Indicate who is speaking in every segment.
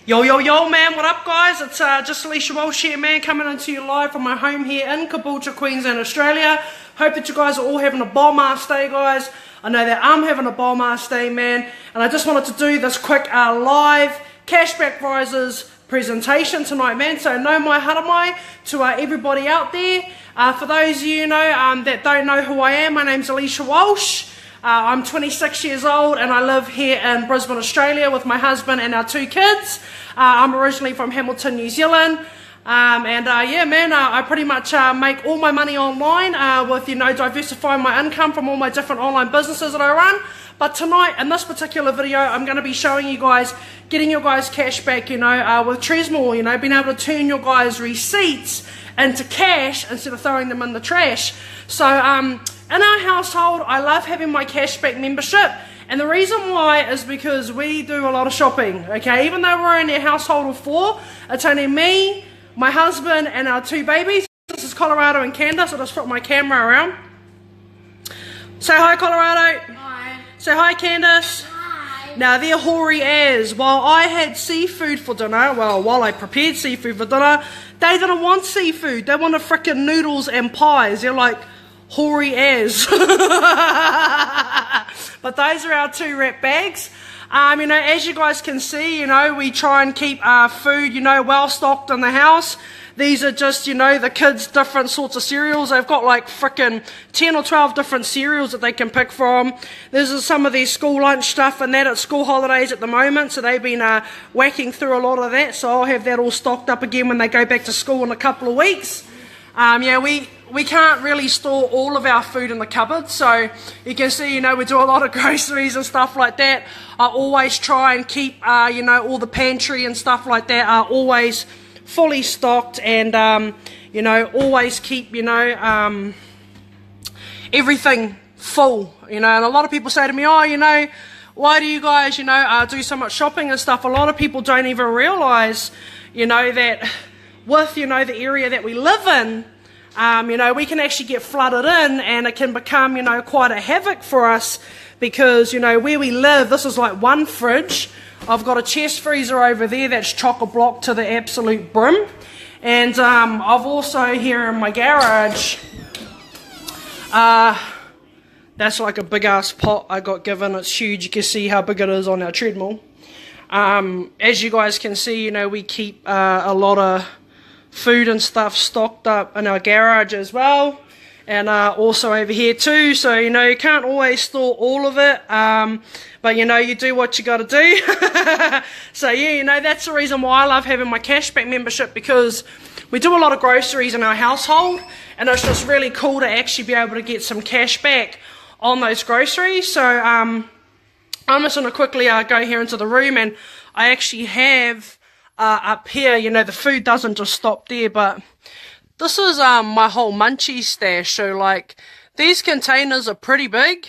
Speaker 1: Yo, man, what up, guys? It's just Alicia Walsh here, man, coming into you live from my home here in Caboolture, Queensland, Australia. Hope that you guys are all having a bomb-ass day, guys. I know that I'm having a bomb-ass day, man, and I just wanted to do this quick live cashback prizes presentation tonight, man. So no mai haramai to everybody out there. For those of you that don't know who I am, my name's Alicia Walsh. I'm 26 years old and I live here in Brisbane, Australia with my husband and our 2 kids. I'm originally from Hamilton, New Zealand. Yeah, man, I pretty much make all my money online with, diversifying my income from all my different online businesses that I run. But tonight, in this particular video, I'm going to be showing you guys, getting your guys cash back, with Tresmore, being able to turn your guys' receipts into cash instead of throwing them in the trash. So, in our household, I love having my cashback membership, and the reason why is because we do a lot of shopping, okay? Even though we're in a household of 4, it's only me, my husband, and our 2 babies. This is Colorado and Candace. I'll just put my camera around. Say hi, Colorado.
Speaker 2: Hi.
Speaker 1: Say hi, Candace.
Speaker 2: Hi.
Speaker 1: Now, they're hoary as. While I had seafood for dinner, while I prepared seafood for dinner, they didn't want seafood. They wanted frickin' noodles and pies. They're like, hoary as. But those are our 2 wrap bags. As you guys can see, we try and keep our food, well stocked in the house. These are just, the kids' different sorts of cereals. They've got like frickin' 10 or 12 different cereals that they can pick from. This is some of their school lunch stuff and that at school holidays at the moment. So they've been whacking through a lot of that. So I'll have that all stocked up again when they go back to school in a couple of weeks. We can't really store all of our food in the cupboard, so you can see, we do a lot of groceries and stuff like that. I always try and keep, all the pantry and stuff like that are always fully stocked, and, always keep, everything full, and a lot of people say to me, oh, why do you guys, do so much shopping and stuff? A lot of people don't even realize, that with, the area that we live in, we can actually get flooded in, and it can become, quite a havoc for us because, where we live, this is like one fridge. I've got a chest freezer over there that's chock-a-block to the absolute brim. And I've also here in my garage, that's like a big-ass pot I got given. It's huge. You can see how big it is on our treadmill. As you guys can see, we keep a lot of food and stuff stocked up in our garage as well, and also over here too. So you can't always store all of it, but you do what you got to do. So yeah, that's the reason why I love having my cashback membership, because we do a lot of groceries in our household, and it's just really cool to actually be able to get some cash back on those groceries. So I'm just going to quickly go here into the room, and I actually have up here, the food doesn't just stop there, but this is my whole munchie stash. So like, these containers are pretty big.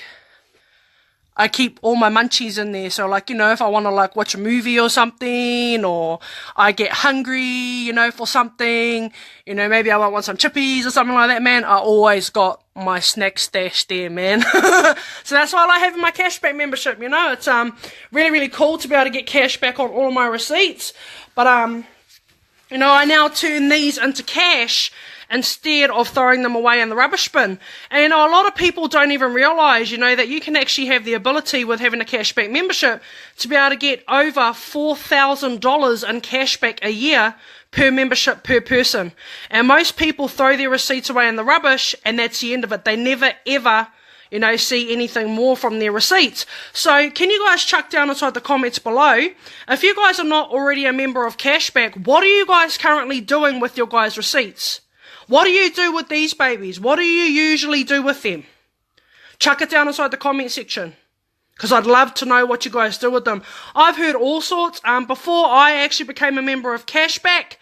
Speaker 1: I keep all my munchies in there. So like, if I want to like watch a movie or something, or I get hungry, for something, maybe I want some chippies or something like that, man, I always got my snack stash there, man. So that's why I like having my cashback membership, it's really, really cool to be able to get cash back on all of my receipts. But, I now turn these into cash instead of throwing them away in the rubbish bin. And, a lot of people don't even realise, that you can actually have the ability with having a cashback membership to be able to get over $4,000 in cashback a year per membership per person. And most people throw their receipts away in the rubbish, and that's the end of it. They never, ever see anything more from their receipts. So can you guys chuck down inside the comments below, if you guys are not already a member of Cashback, what are you guys currently doing with your guys' receipts? What do you do with these babies? What do you usually do with them? Chuck it down inside the comment section, because I'd love to know what you guys do with them. I've heard all sorts. Before I actually became a member of Cashback,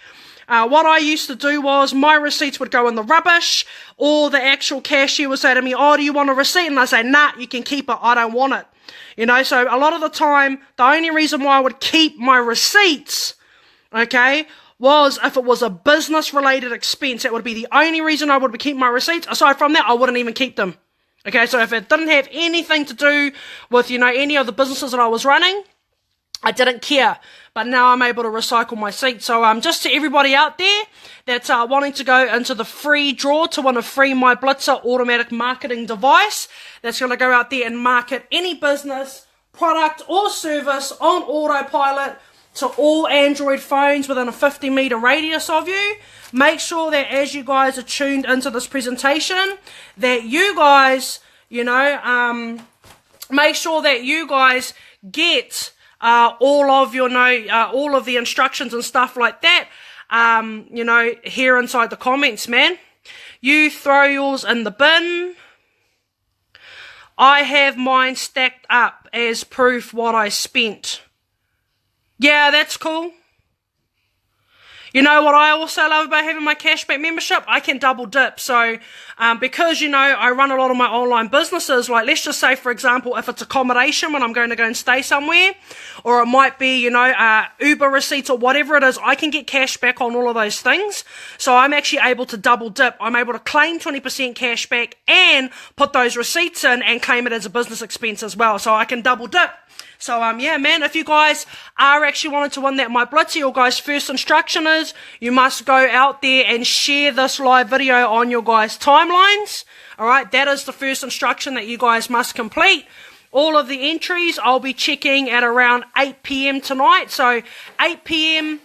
Speaker 1: what I used to do was my receipts would go in the rubbish, or the actual cashier would say to me, oh, do you want a receipt? And I say, nah, you can keep it. I don't want it. So a lot of the time, the only reason why I would keep my receipts, okay, was if it was a business-related expense. That would be the only reason I would keep my receipts. Aside from that, I wouldn't even keep them. Okay, so if it didn't have anything to do with, any of the businesses that I was running, I didn't care, but now I'm able to recycle my seat. So just to everybody out there that's wanting to go into the free draw to win a free My Blitzer automatic marketing device that's going to go out there and market any business, product or service on autopilot to all Android phones within a 50-meter radius of you. Make sure that as you guys are tuned into this presentation, that you guys, make sure that you guys get all of your all of the instructions and stuff like that, here inside the comments, man. You throw yours in the bin. I have mine stacked up as proof what I spent. Yeah, that's cool. You know what I also love about having my cashback membership? I can double dip. So, because, I run a lot of my online businesses, like let's just say, for example, if it's accommodation when I'm going to go and stay somewhere, or it might be, Uber receipts or whatever it is, I can get cash back on all of those things. So I'm actually able to double dip. I'm able to claim 20% cash back and put those receipts in and claim it as a business expense as well. So I can double dip. So, yeah, man, if you guys are actually wanting to win that My Blitzer, your guys' first instruction is you must go out there and share this live video on your guys' timelines. All right, that is the first instruction that you guys must complete. All of the entries I'll be checking at around 8 p.m. tonight. So, 8 p.m.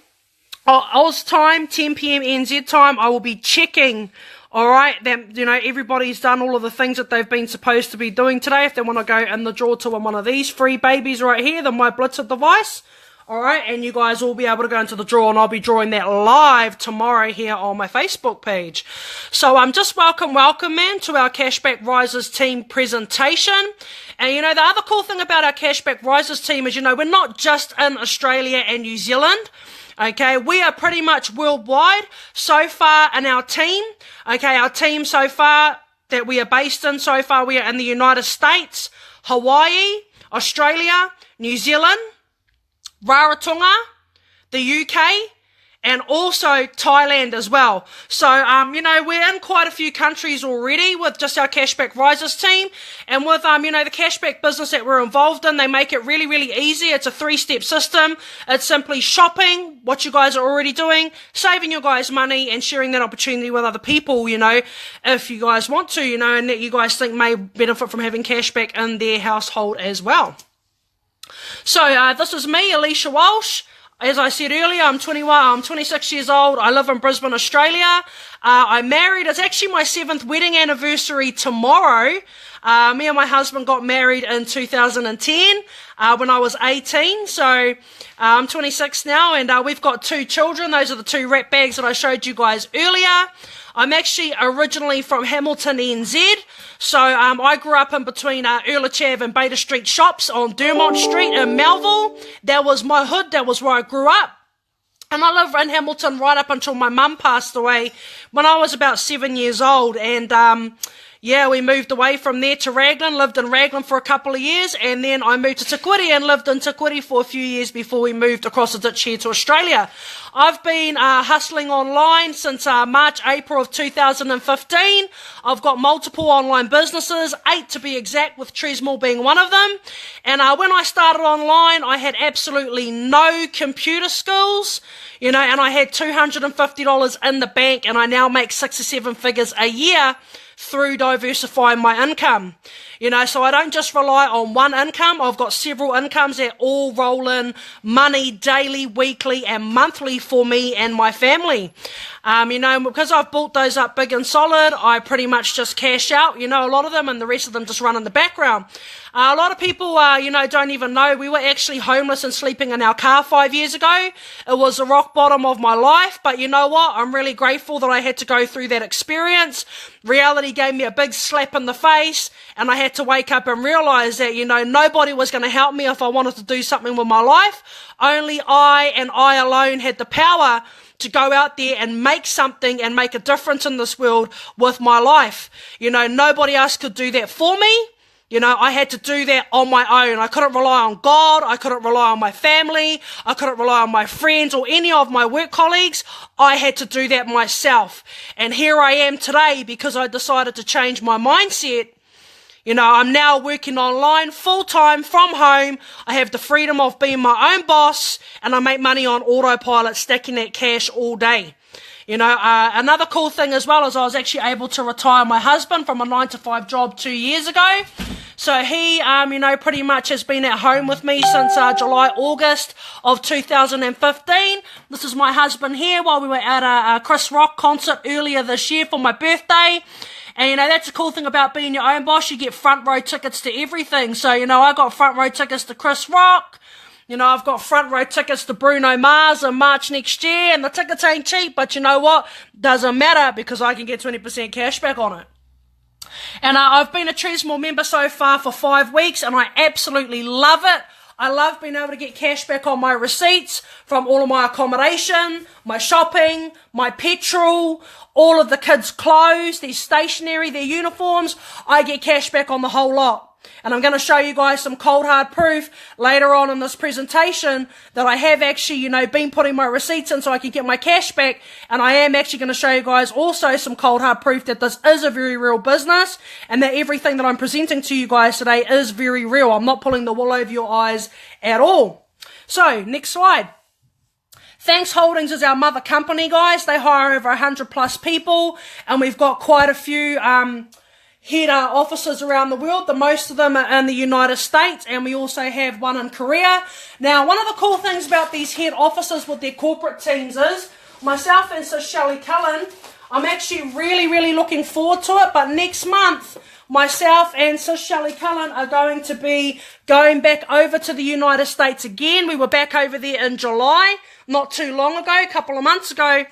Speaker 1: Oz time, 10 p.m. NZ time, I will be checking. All right, that, everybody's done all of the things that they've been supposed to be doing today. If they want to go in the draw to win one of these free babies right here, the My Blitzer device. All right, and you guys will be able to go into the draw, and I'll be drawing that live tomorrow here on my Facebook page. So just welcome, man, to our Cashback Risers team presentation. And, the other cool thing about our Cashback Risers team is, we're not just in Australia and New Zealand. Okay, we are pretty much worldwide so far in our team. Okay, our team so far that we are based in, so far we are in the United States, Hawaii, Australia, New Zealand, Rarotonga, the UK, and also Thailand as well. So, we're in quite a few countries already with just our Cashback Risers team. And with, the cashback business that we're involved in, they make it really, really easy. It's a 3-step system. It's simply shopping, what you guys are already doing, saving your guys money, and sharing that opportunity with other people, if you guys want to, and that you guys think may benefit from having cashback in their household as well. So, this is me, Alicia Walsh. As I said earlier, I'm 26 years old. I live in Brisbane, Australia. I'm married. It's actually my 7th wedding anniversary tomorrow. Me and my husband got married in 2010 when I was 18. So I'm 26 now, and we've got 2 children. Those are the 2 rat bags that I showed you guys earlier. I'm actually originally from Hamilton, NZ. So I grew up in between Earl Chav and Beta Street shops on Dermont Street in Melville. That was my hood. That was where I grew up. And I lived in Hamilton right up until my mum passed away when I was about 7 years old. And we moved away from there to Raglan, lived in Raglan for a couple of years, and then I moved to Te Kuiti and lived in Te Kuiti for a few years before we moved across the ditch here to Australia. I've been hustling online since March, April of 2015. I've got multiple online businesses, 8 to be exact, with Tresmall being one of them. And when I started online, I had absolutely no computer skills, and I had $250 in the bank, and I now make 6 or 7 figures a year through diversifying my income. So I don't just rely on one income. I've got several incomes that all roll in money daily, weekly, and monthly for me and my family. Because I've built those up big and solid, I pretty much just cash out, a lot of them, and the rest of them just run in the background. A lot of people, don't even know we were actually homeless and sleeping in our car 5 years ago. It was the rock bottom of my life, but you know what? I'm really grateful that I had to go through that experience. Reality gave me a big slap in the face, and I had to wake up and realize that, nobody was going to help me if I wanted to do something with my life. Only I and I alone had the power to go out there and make something and make a difference in this world with my life. Nobody else could do that for me. I had to do that on my own. I couldn't rely on God. I couldn't rely on my family. I couldn't rely on my friends or any of my work colleagues. I had to do that myself. And here I am today because I decided to change my mindset, You know, I'm now working online full-time from home. I have the freedom of being my own boss, and I make money on autopilot, stacking that cash all day. You know, another cool thing as well is I was actually able to retire my husband from a 9-to-5 job 2 years ago. So he, you know, pretty much has been at home with me since July, August of 2015. This is my husband here while we were at a Chris Rock concert earlier this year for my birthday. And, you know, that's the cool thing about being your own boss. You get front row tickets to everything. So, you know, I got front row tickets to Chris Rock. You know, I've got front row tickets to Bruno Mars in March next year, and the tickets ain't cheap, but you know what? Doesn't matter because I can get 20% cash back on it. And I've been a Tresmore member so far for 5 weeks, and I absolutely love it. I love being able to get cash back on my receipts from all of my accommodation, my shopping, my petrol, all of the kids' clothes, their stationery, their uniforms. I get cash back on the whole lot. And I'm going to show you guys some cold hard proof later on in this presentation that I have actually, you know, been putting my receipts in so I can get my cash back. And I am actually going to show you guys also some cold hard proof that this is a very real business and that everything that I'm presenting to you guys today is very real. I'm not pulling the wool over your eyes at all. So, next slide. Thanks Holdings is our mother company, guys. They hire over 100 plus people, and we've got quite a few, head offices around the world. The most of them are in the United States, and we also have one in Korea. Now, one of the cool things about these head offices with their corporate teams is, myself and Sis Shelley Cullen, I'm actually really looking forward to it, but next month, myself and Sis Shelley Cullen are going to be going back over to the United States again. We were back over there in July, not too long ago, a couple of months ago.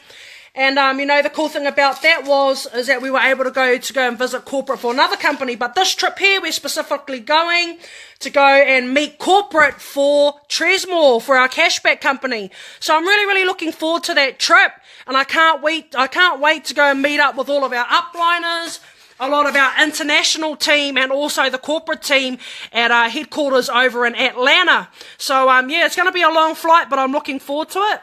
Speaker 1: And, you know, the cool thing about that is that we were able to go and visit corporate for another company. But this trip here, we're specifically going to go and meet corporate for Tresmore, for our cashback company. So I'm really looking forward to that trip. And I can't wait to go and meet up with all of our upliners, a lot of our international team, and also the corporate team at our headquarters over in Atlanta. So, yeah, it's going to be a long flight, but I'm looking forward to it.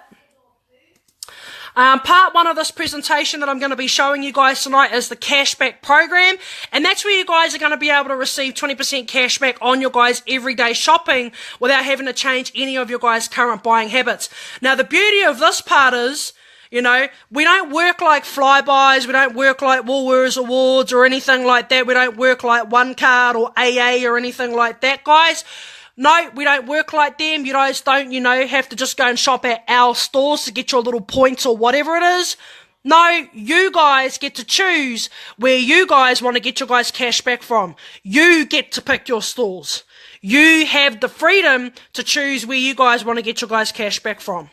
Speaker 1: Part one of this presentation that I'm going to be showing you guys tonight is the cashback program, and that's where you guys are going to be able to receive 20% cashback on your guys' everyday shopping without having to change any of your guys' current buying habits. Now, the beauty of this part is, you know, we don't work like Flybuys, we don't work like Woolworths Awards or anything like that. We don't work like One Card or AA or anything like that, guys. No, we don't work like them. You guys don't, you know, have to just go and shop at our stores to get your little points or whatever it is. No, you guys get to choose where you guys want to get your guys' cash back from. You get to pick your stores. You have the freedom to choose where you guys want to get your guys' cash back from.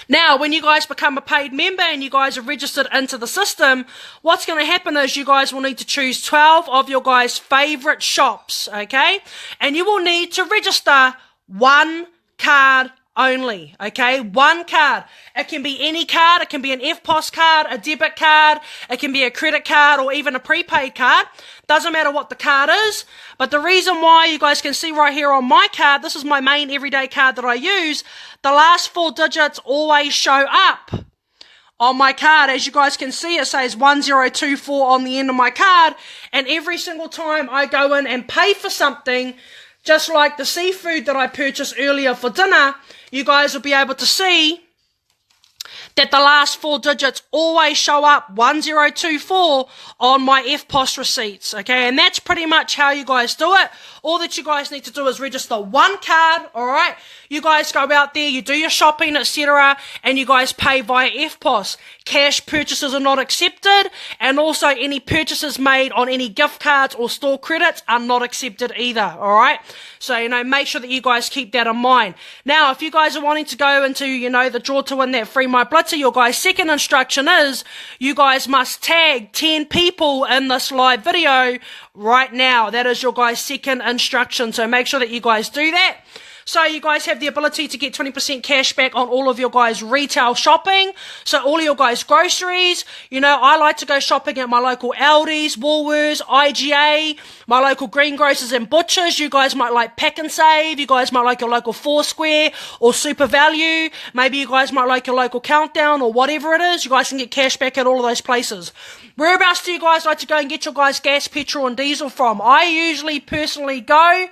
Speaker 1: Now, when you guys become a paid member and you guys are registered into the system, what's going to happen is you guys will need to choose 12 of your guys' favorite shops, okay? And you will need to register one card only, okay? One card. It can be any card. It can be an FPOS card, a debit card. It can be a credit card or even a prepaid card. Doesn't matter what the card is. But the reason why you guys can see right here on my card, this is my main everyday card that I use. The last 4 digits always show up on my card. As you guys can see, it says 1024 on the end of my card. And every single time I go in and pay for something, just like the seafood that I purchased earlier for dinner, you guys will be able to see that the last 4 digits always show up 1024 on my FPOS receipts, okay? And that's pretty much how you guys do it. All that you guys need to do is register one card, all right? You guys go out there, you do your shopping, etc., and you guys pay via FPOS. Cash purchases are not accepted, and also any purchases made on any gift cards or store credits are not accepted either, all right? So, you know, make sure that you guys keep that in mind. Now, if you guys are wanting to go into, you know, the draw to win that free My Blitzer, your guys' second instruction is you guys must tag 10 people in this live video right now. That is your guys' second instruction, so make sure that you guys do that. So you guys have the ability to get 20% cash back on all of your guys' retail shopping. So all of your guys' groceries. I like to go shopping at my local Aldi's, Woolworths, IGA, my local greengrocers and butchers. You guys might like Pack and Save. You guys might like your local Foursquare or Super Value. Maybe you guys might like your local Countdown or whatever it is. You guys can get cash back at all of those places. Whereabouts do you guys like to go and get your guys' gas, petrol and diesel from? I usually personally go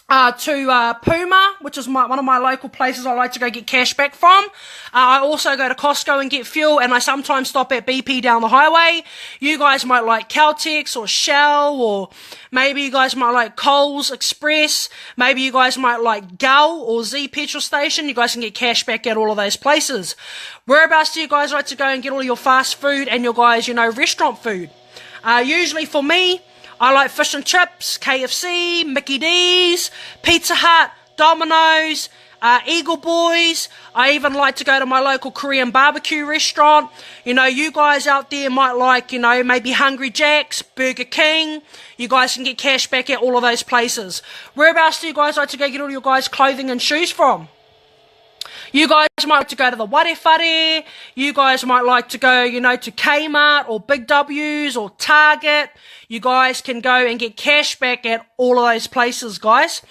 Speaker 1: to Puma, which is one of my local places I like to go get cash back from. I also go to Costco and get fuel, and I sometimes stop at BP down the highway. You guys might like Caltex or Shell, or maybe you guys might like Coles Express. Maybe you guys might like Gull or Z petrol station. You guys can get cash back at all of those places. Whereabouts do you guys like to go and get all your fast food and your guys, restaurant food? Usually for me, I like fish and chips, KFC, Mickey D's, Pizza Hut, Domino's, Eagle Boys. I even like to go to my local Korean barbecue restaurant. You guys out there might like, maybe Hungry Jack's, Burger King. You guys can get cash back at all of those places. Whereabouts do you guys like to go get all your guys' clothing and shoes from? You guys might like to go to the Ware. You guys might like to go, to Kmart or Big W's or Target. You guys can go and get cash back at all of those places, guys.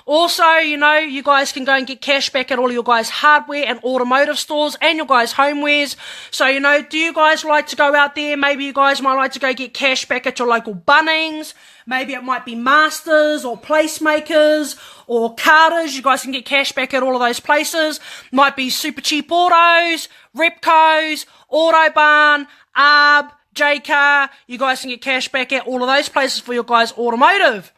Speaker 1: Also, you guys can go and get cash back at all your guys' hardware and automotive stores and your guys' homewares. So, do you guys like to go out there? Maybe you guys might like to go get cash back at your local Bunnings. Maybe it might be Masters or Placemakers or Carter's. You guys can get cash back at all of those places. Might be Super Cheap Autos, Repcos, Autobarn, Arb, J-Car. You guys can get cash back at all of those places for your guys' automotive.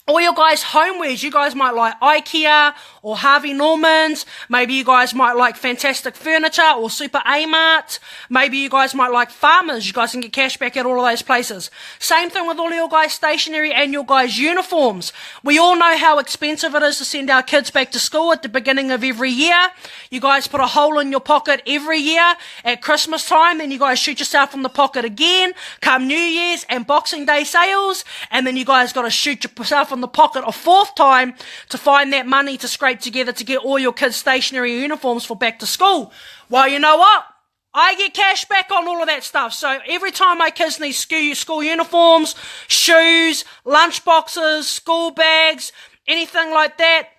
Speaker 1: Or your guys' homewares. You guys might like IKEA or Harvey Norman's. Maybe you guys might like Fantastic Furniture or Super A-Mart. Maybe you guys might like Farmers. You guys can get cash back at all of those places. Same thing with all of your guys' stationery and your guys' uniforms. We all know how expensive it is to send our kids back to school at the beginning of every year. You guys put a hole in your pocket every year at Christmas time, then you guys shoot yourself in the pocket again come New Year's and Boxing Day sales, and then you guys got to shoot yourself in the pocket a fourth time to find that money to scrape together to get all your kids' stationery uniforms for back to school. Well, you know what? I get cash back on all of that stuff. So every time my kids need school uniforms, shoes, lunch boxes, school bags, anything like that,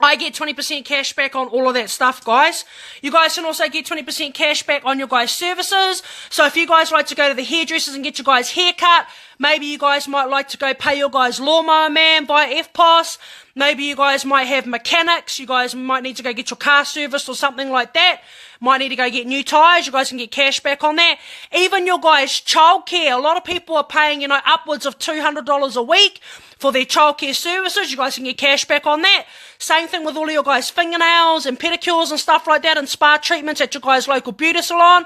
Speaker 1: I get 20% cash back on all of that stuff, guys. You guys can also get 20% cash back on your guys' services. So if you guys like to go to the hairdressers and get your guys' haircut, maybe you guys might like to go pay your guys' lawnmower man via FPOS. Maybe you guys might have mechanics. You guys might need to go get your car serviced or something like that. Might need to go get new tyres. You guys can get cash back on that. Even your guys' childcare. A lot of people are paying, upwards of $200 a week for their childcare services. You guys can get cash back on that. Same thing with all of your guys' fingernails and pedicures and stuff like that, and spa treatments at your guys' local beauty salon.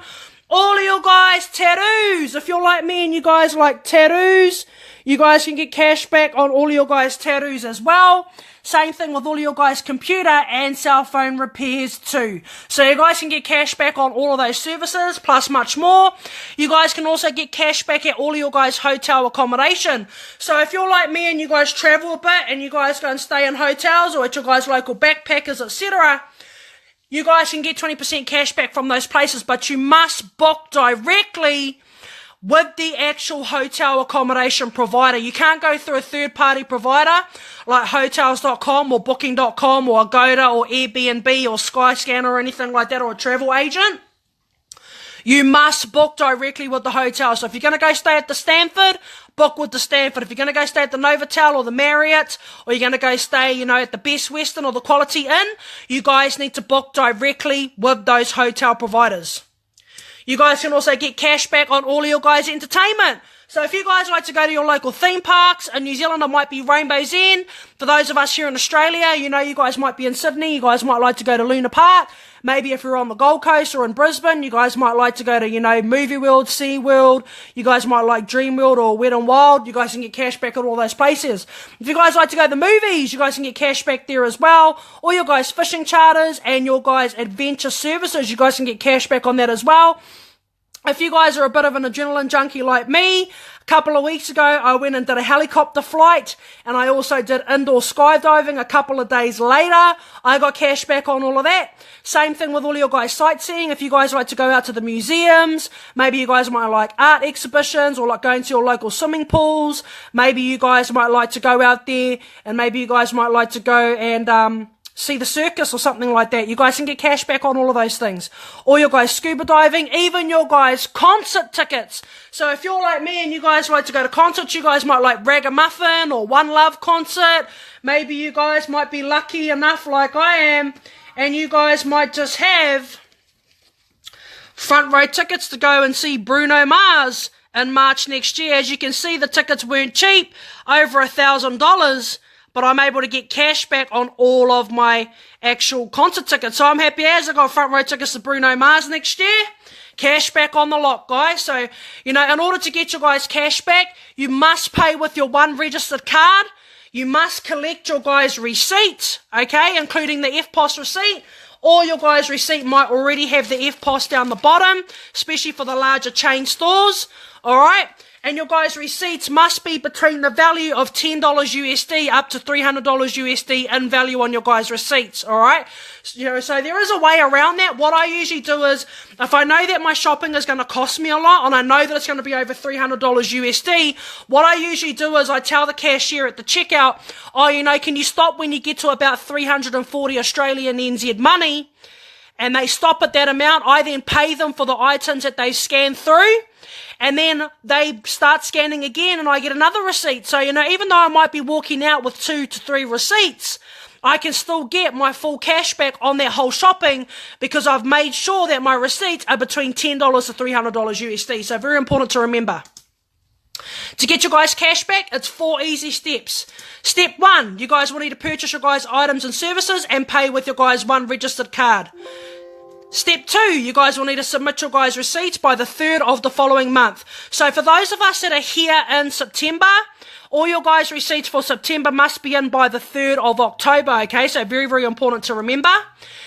Speaker 1: All of your guys' tattoos. If you're like me and you guys like tattoos, you guys can get cash back on all of your guys' tattoos as well. Same thing with all of your guys' computer and cell phone repairs too. So you guys can get cash back on all of those services, plus much more. You guys can also get cash back at all of your guys' hotel accommodation. So if you're like me and you guys travel a bit and you guys go and stay in hotels or at your guys' local backpackers, etc., you guys can get 20% cash back from those places, but you must book directly with the actual hotel accommodation provider. You can't go through a third-party provider like hotels.com or booking.com or Agoda or Airbnb or Skyscanner or anything like that, or a travel agent. You must book directly with the hotel. So if you're going to go stay at the Stanford, book with the Stanford. If you're going to go stay at the Novotel or the Marriott, or you're going to go stay, at the Best Western or the Quality Inn, you guys need to book directly with those hotel providers. You guys can also get cash back on all of your guys' entertainment. So if you guys like to go to your local theme parks, in New Zealand it might be Rainbow's End. For those of us here in Australia, you guys might be in Sydney, you guys might like to go to Luna Park. Maybe if you're on the Gold Coast or in Brisbane, you guys might like to go to, Movie World, Sea World. You guys might like Dream World or Wet n Wild. You guys can get cash back at all those places. If you guys like to go to the movies, you guys can get cash back there as well. Or your guys' fishing charters and your guys' adventure services, you guys can get cash back on that as well. If you guys are a bit of an adrenaline junkie like me, a couple of weeks ago, I went and did a helicopter flight, and I also did indoor skydiving a couple of days later. I got cash back on all of that. Same thing with all your guys sightseeing. If you guys like to go out to the museums, maybe you guys might like art exhibitions or like going to your local swimming pools. Maybe you guys might like to go out there, and maybe you guys might like to go and, see the circus or something like that. You guys can get cash back on all of those things. Or your guys scuba diving, even your guys concert tickets. So if you're like me and you guys like to go to concerts, you guys might like Ragamuffin or One Love concert. Maybe you guys might be lucky enough like I am, and you guys might just have front row tickets to go and see Bruno Mars in March next year. As you can see, the tickets weren't cheap, over $1,000. But I'm able to get cash back on all of my actual concert tickets. So I'm happy as I got front row tickets to Bruno Mars next year. Cash back on the lot, guys. So, in order to get your guys cash back, you must pay with your one registered card. You must collect your guys' receipt, okay, including the FPOS receipt. Or your guys' receipt might already have the FPOS down the bottom, especially for the larger chain stores, all right? And your guys' receipts must be between the value of $10 USD up to $300 USD in value on your guys' receipts, all right? So there is a way around that. What I usually do is, if I know that my shopping is going to cost me a lot, and I know that it's going to be over $300 USD, what I usually do is I tell the cashier at the checkout, can you stop when you get to about 340 Australian NZ money? And they stop at that amount. I then pay them for the items that they scan through. And then they start scanning again and I get another receipt. So, even though I might be walking out with 2 to 3 receipts, I can still get my full cash back on that whole shopping because I've made sure that my receipts are between $10 to $300 USD. So very important to remember. To get your guys cash back, it's 4 easy steps. Step 1, you guys will need to purchase your guys items and services and pay with your guys one registered card. Step 2, you guys will need to submit your guys' receipts by the 3rd of the following month. So for those of us that are here in September, all your guys' receipts for September must be in by the 3rd of October, okay? So very, very important to remember.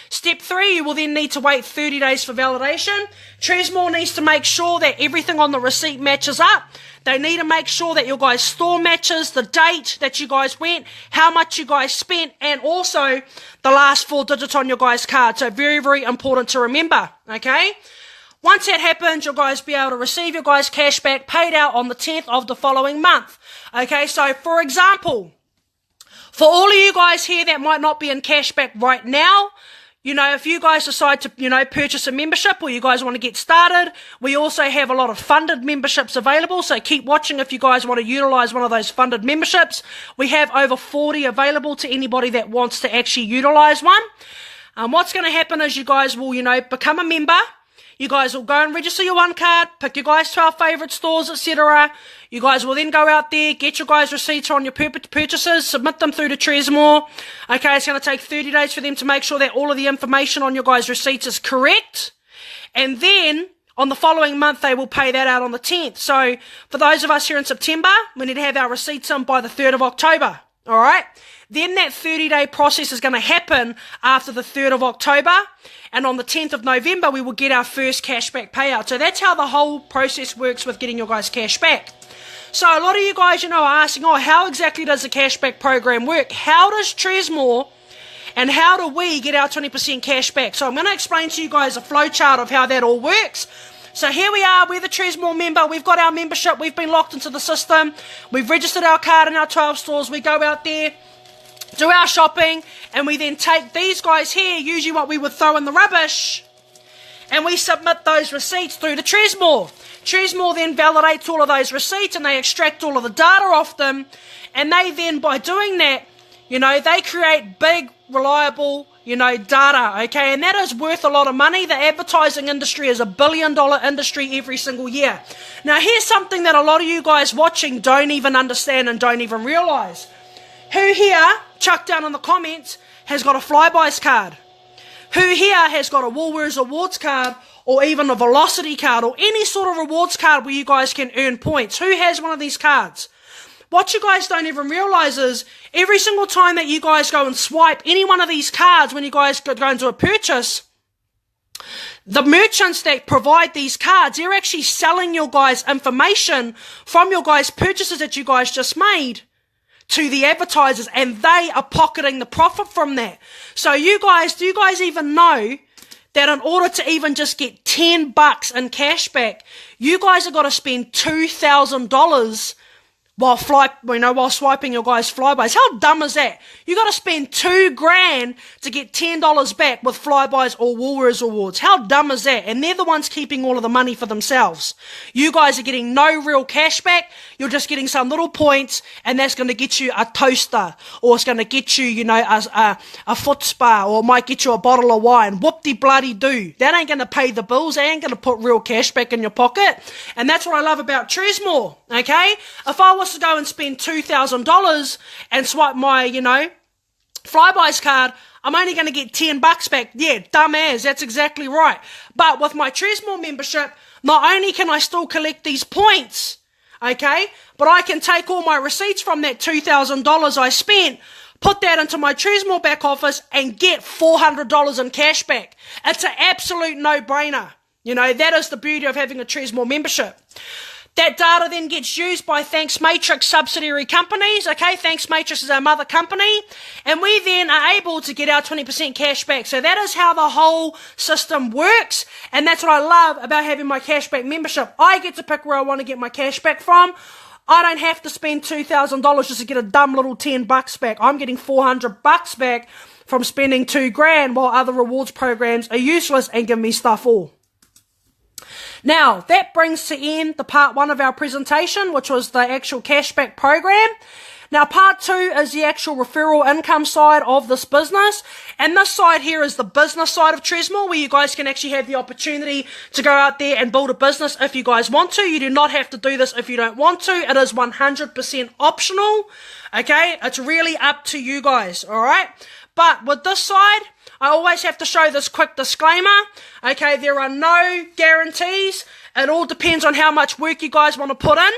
Speaker 1: Step 3, you will then need to wait 30 days for validation. Tresmore needs to make sure that everything on the receipt matches up. They need to make sure that your guys' store matches, the date that you guys went, how much you guys spent, and also the last 4 digits on your guys' card. So very, very important to remember, okay? Once that happens, you'll guys be able to receive your guys' cash back paid out on the 10th of the following month. Okay, so for example, for all of you guys here that might not be in cash back right now, if you guys decide to, purchase a membership or you guys want to get started, we also have a lot of funded memberships available. So keep watching if you guys want to utilize one of those funded memberships. We have over 40 available to anybody that wants to actually utilize one. What's going to happen is you guys will, become a member. You guys will go and register your one card, pick your guys' 12 favorite stores, etc. You guys will then go out there, get your guys' receipts on your purchases, submit them through to Tresmore. Okay, it's going to take 30 days for them to make sure that all of the information on your guys' receipts is correct. And then on the following month, they will pay that out on the 10th. So for those of us here in September, we need to have our receipts in by the 3rd of October. All right. Then that 30-day process is going to happen after the 3rd of October. And on the 10th of November, we will get our first cashback payout. So that's how the whole process works with getting your guys cash back. So a lot of you guys, are asking, how exactly does the cashback program work? How does Tresmore and how do we get our 20% cash back? So I'm going to explain to you guys a flowchart of how that all works. So here we are, we're the Tresmore member, we've got our membership, we've been locked into the system, we've registered our card in our 12 stores, we go out there, do our shopping, and we then take these guys here, usually what we would throw in the rubbish, and we submit those receipts through to Tresmore. Tresmore then validates all of those receipts and they extract all of the data off them, and they then, by doing that, they create big, reliable, data, okay? And that is worth a lot of money. The advertising industry is $1 billion industry every single year. Now, here's something that a lot of you guys watching don't even understand and don't even realize. Who here, chuck down in the comments, has got a Flybuys card? Who here has got a Woolworths Awards card or even a Velocity card or any sort of rewards card where you guys can earn points? Who has one of these cards? What you guys don't even realize is every single time that you guys go and swipe any one of these cards when you guys go into a purchase, The merchants that provide these cards, they're actually selling your guys information from your guys' purchases that you guys just made to the advertisers, and they are pocketing the profit from that. So do you guys even know that in order to even just get $10 in cash back, you guys have got to spend $2,000 while swiping your guys' flybys? How dumb is that? You got to spend $2,000 to get $10 back with flybys or Woolworths rewards. How dumb is that? And they're the ones keeping all of the money for themselves. You guys are getting no real cash back. You're just getting some little points, and that's going to get you a toaster, or it's going to get you, a foot spa, or it might get you a bottle of wine. Whoop-de-bloody-do. That ain't going to pay the bills. They ain't going to put real cash back in your pocket. And that's what I love about Tresmore, okay? If I was to go and spend $2,000 and swipe my, flybys card, I'm only going to get $10 back. Yeah, dumbass, that's exactly right. But with my Tresmore membership, not only can I still collect these points, okay, but I can take all my receipts from that $2,000 I spent, put that into my Tresmore back office, and get $400 in cash back. It's an absolute no-brainer. That is the beauty of having a Tresmore membership. That data then gets used by Thanks Matrix subsidiary companies, okay? Thanks Matrix is our mother company, and we then are able to get our 20% cash back. So that is how the whole system works, and that's what I love about having my cashback membership. I get to pick where I want to get my cash back from. I don't have to spend $2,000 just to get a dumb little $10 back. I'm getting $400 back from spending $2,000, while other rewards programs are useless and give me stuff all. Now, that brings to end the part 1 of our presentation, which was the actual cashback program. Now, part 2 is the actual referral income side of this business. And this side here is the business side of Tresmore, where you guys can actually have the opportunity to go out there and build a business if you guys want to. You do not have to do this if you don't want to. It is 100% optional. Okay? It's really up to you guys. All right? But with this side, I always have to show this quick disclaimer. Okay, there are no guarantees. It all depends on how much work you guys want to put in.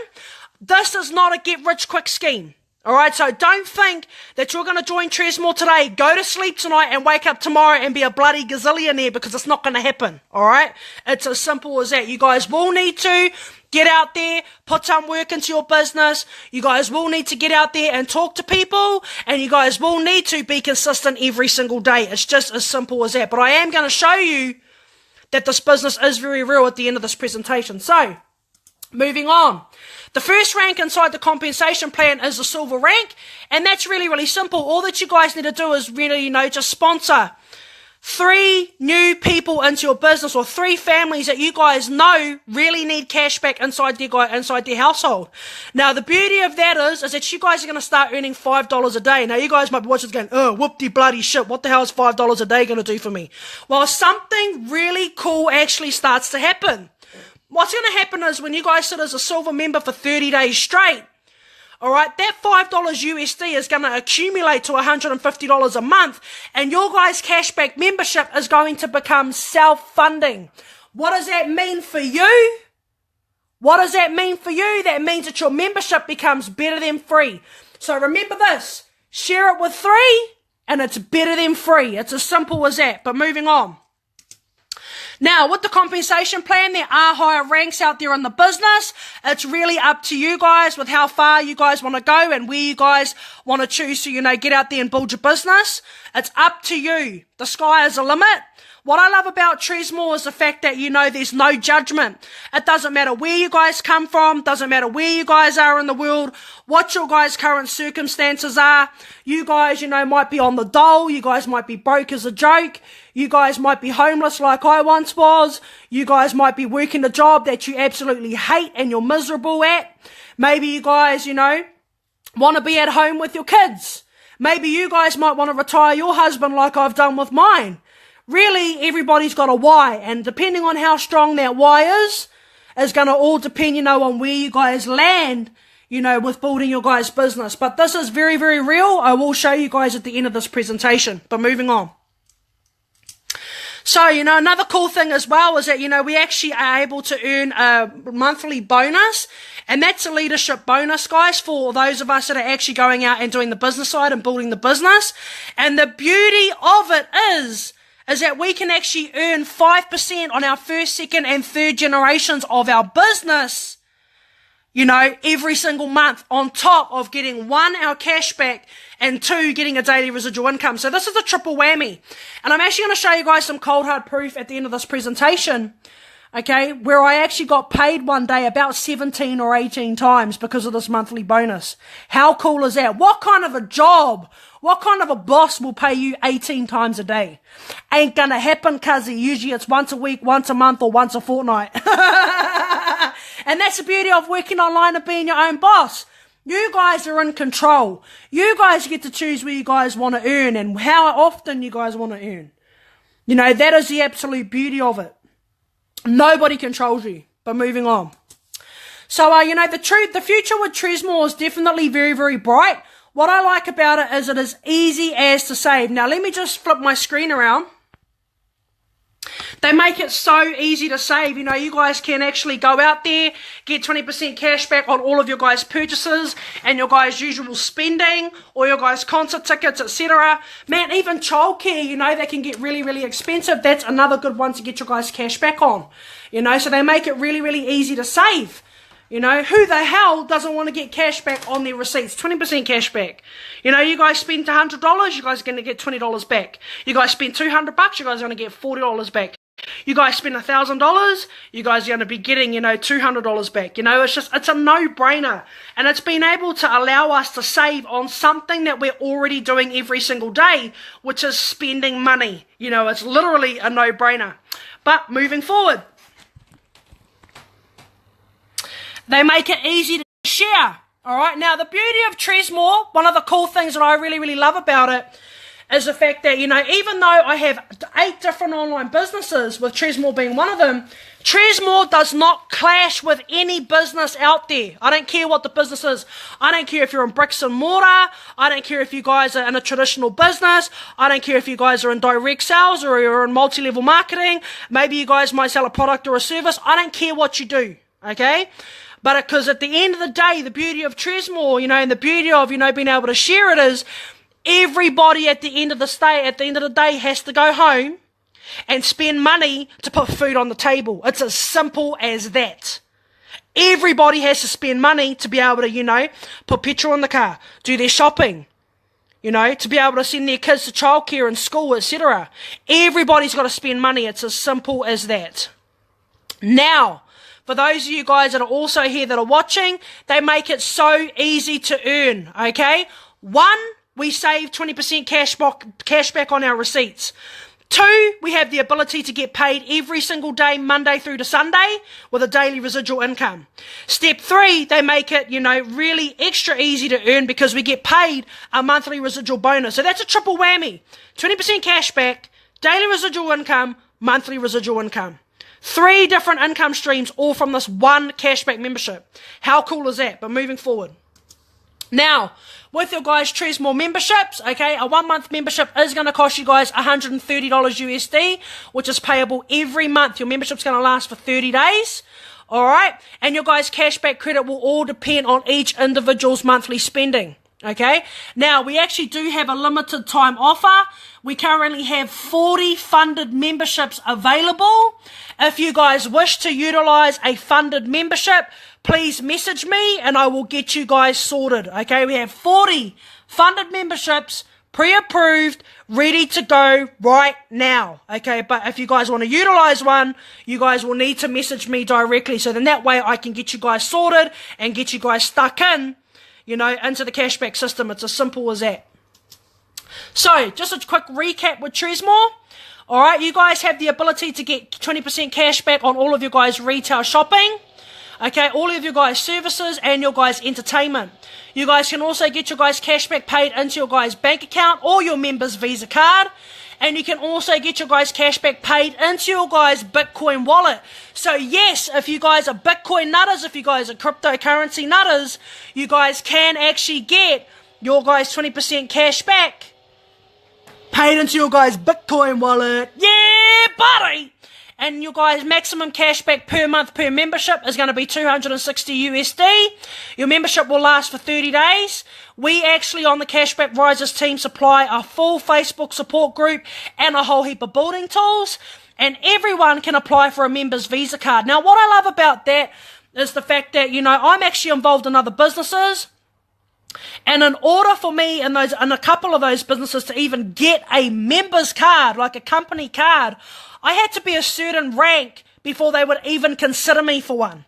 Speaker 1: This is not a get-rich-quick scheme. Alright, so don't think that you're going to join Tresmore today, go to sleep tonight, and wake up tomorrow and be a bloody gazillionaire, because it's not going to happen. Alright? It's as simple as that. You guys will need to get out there, put some work into your business. You guys will need to get out there and talk to people, and you guys will need to be consistent every single day. It's just as simple as that. But I am going to show you that this business is very real at the end of this presentation. So, moving on. The first rank inside the compensation plan is the silver rank, and that's really, really simple. All that you guys need to do is really, just sponsor 3 new people into your business, or 3 families that you guys know really need cash back inside their household. Now, the beauty of that is that you guys are going to start earning $5 a day. Now, you guys might be watching this going, oh, whoop-de-bloody shit, what the hell is $5 a day going to do for me? Well, something really cool actually starts to happen. What's going to happen is when you guys sit as a silver member for 30 days straight, alright, that $5 USD is going to accumulate to $150 a month, and your guys' cashback membership is going to become self-funding. What does that mean for you? What does that mean for you? That means that your membership becomes better than free. So remember this, share it with 3, and it's better than free. It's as simple as that. But moving on. Now, with the compensation plan, there are higher ranks out there in the business. It's really up to you guys with how far you guys want to go and where you guys want to choose to, get out there and build your business. It's up to you. The sky is the limit. What I love about Tresmore is the fact that, there's no judgment. It doesn't matter where you guys come from, doesn't matter where you guys are in the world, what your guys' current circumstances are. You guys, might be on the dole, you guys might be broke as a joke, you guys might be homeless like I once was, you guys might be working a job that you absolutely hate and you're miserable at. Maybe you guys, want to be at home with your kids. Maybe you guys might want to retire your husband like I've done with mine. Really, everybody's got a why, and depending on how strong that why is going to all depend, on where you guys land, with building your guys' business. But this is very, very real. I will show you guys at the end of this presentation. But moving on. So, another cool thing as well is that, we actually are able to earn a monthly bonus, and that's a leadership bonus, guys, for those of us that are actually going out and doing the business side and building the business. And the beauty of it is that we can actually earn 5% on our first, second, and third generations of our business, you know, every single month, on top of getting 1, our cash back, and 2, getting a daily residual income. So this is a triple whammy. And I'm actually going to show you guys some cold hard proof at the end of this presentation, okay, where I actually got paid one day about 17 or 18 times because of this monthly bonus. How cool is that? What kind of a job, what kind of a boss will pay you 18 times a day? Ain't gonna happen, cuzzy. Usually it's once a week, once a month, or once a fortnight. And that's the beauty of working online and being your own boss. You guys are in control. You guys get to choose where you guys want to earn and how often you guys want to earn. You know, that is the absolute beauty of it. Nobody controls you. But moving on. So, you know, the future with Tresmore is definitely very, very bright. What I like about it is easy as to save. Now, let me just flip my screen around. They make it so easy to save. You know, you guys can actually go out there, get 20% cash back on all of your guys' purchases and your guys' usual spending, or your guys' concert tickets, etc. Man, even childcare, you know, they can get really, really expensive. That's another good one to get your guys' cash back on. You know, so they make it really, really easy to save. You know, who the hell doesn't want to get cash back on their receipts? 20% cash back. You know, you guys spend $100, you guys are going to get $20 back. You guys spend $200, you guys are going to get $40 back. You guys spend $1,000, you guys are going to be getting, you know, $200 back. You know, it's a no-brainer. And it's been able to allow us to save on something that we're already doing every single day, which is spending money. You know, it's literally a no-brainer. But moving forward, they make it easy to share. All right. Now, the beauty of Tresmore, one of the cool things that I really, really love about it is the fact that, you know, even though I have 8 different online businesses, with Tresmore being one of them, Tresmore does not clash with any business out there. I don't care what the business is. I don't care if you're in bricks and mortar. I don't care if you guys are in a traditional business. I don't care if you guys are in direct sales or you're in multi-level marketing. Maybe you guys might sell a product or a service. I don't care what you do. Okay? But because at the end of the day, the beauty of Tresmore, you know, and the beauty of, you know, being able to share it is everybody at the end of the day has to go home and spend money to put food on the table. It's as simple as that. Everybody has to spend money to be able to, you know, put petrol in the car, do their shopping, you know, to be able to send their kids to childcare and school, etc. Everybody's got to spend money. It's as simple as that. Now, for those of you guys that are also here that are watching, they make it so easy to earn, okay? 1, we save 20% cash back on our receipts. 2, we have the ability to get paid every single day, Monday through to Sunday, with a daily residual income. Step 3, they make it, you know, really extra easy to earn because we get paid a monthly residual bonus. So that's a triple whammy. 20% cash back, daily residual income, monthly residual income. 3 different income streams, all from this one cashback membership. How cool is that? But moving forward. Now, with your guys' Tresmore memberships, okay, a 1-month membership is going to cost you guys $130 USD, which is payable every month. Your membership's going to last for 30 days. All right. And your guys' cashback credit will all depend on each individual's monthly spending. Okay. Now, we actually do have a limited time offer. We currently have 40 funded memberships available. If you guys wish to utilize a funded membership, please message me and I will get you guys sorted. Okay. We have 40 funded memberships, pre-approved, ready to go right now. Okay. But if you guys want to utilize one, you guys will need to message me directly. So then that way I can get you guys sorted and get you guys stuck in, you know, into the cashback system. It's as simple as that. So, just a quick recap with Tresmore. Alright, you guys have the ability to get 20% cash back on all of your guys' retail shopping. Okay, all of your guys' services and your guys' entertainment. You guys can also get your guys' cash back paid into your guys' bank account or your members' Visa card. And you can also get your guys' cash back paid into your guys' Bitcoin wallet. So yes, if you guys are Bitcoin nutters, if you guys are cryptocurrency nutters, you guys can actually get your guys' 20% cash back paid into your guys' Bitcoin wallet. Yeah, buddy! and you guys maximum cashback per month per membership is going to be 260 USD. Your membership will last for 30 days. We actually on the Cashback Risers team supply a full Facebook support group and a whole heap of building tools, and everyone can apply for a members Visa card. Now what I love about that is the fact that, you know, I'm actually involved in other businesses, and in order for me and a couple of those businesses to even get a members card, like a company card, I had to be a certain rank before they would even consider me for one.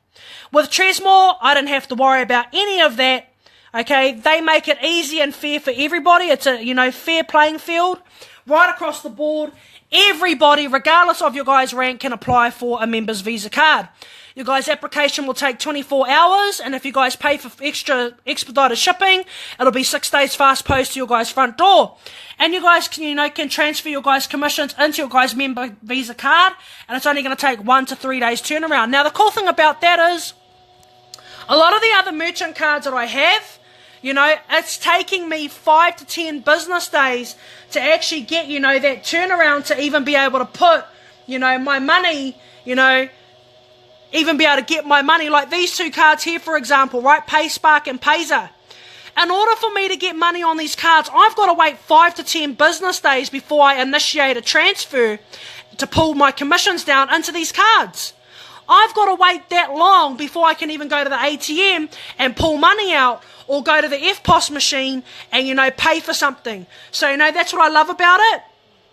Speaker 1: With Tresmore, I didn't have to worry about any of that. Okay, they make it easy and fair for everybody. It's a, you know, fair playing field right across the board. Everybody, regardless of your guys' rank, can apply for a members Visa card. Your guys' application will take 24 hours, and if you guys pay for extra expedited shipping, it'll be 6 days fast post to your guys' front door. And you guys can, you know, can transfer your guys' commissions into your guys' member Visa card, and it's only going to take 1 to 3 days turnaround. Now, the cool thing about that is, a lot of the other merchant cards that I have, you know, it's taking me 5 to 10 business days to actually get, you know, that turnaround to even be able to put, you know, my money, you know, even be able to get my money. Like these two cards here, for example, right? PaySpark and Payzer. In order for me to get money on these cards, I've got to wait 5 to 10 business days before I initiate a transfer to pull my commissions down into these cards. I've got to wait that long before I can even go to the ATM and pull money out, or go to the FPOS machine and, you know, pay for something. So, you know, that's what I love about it.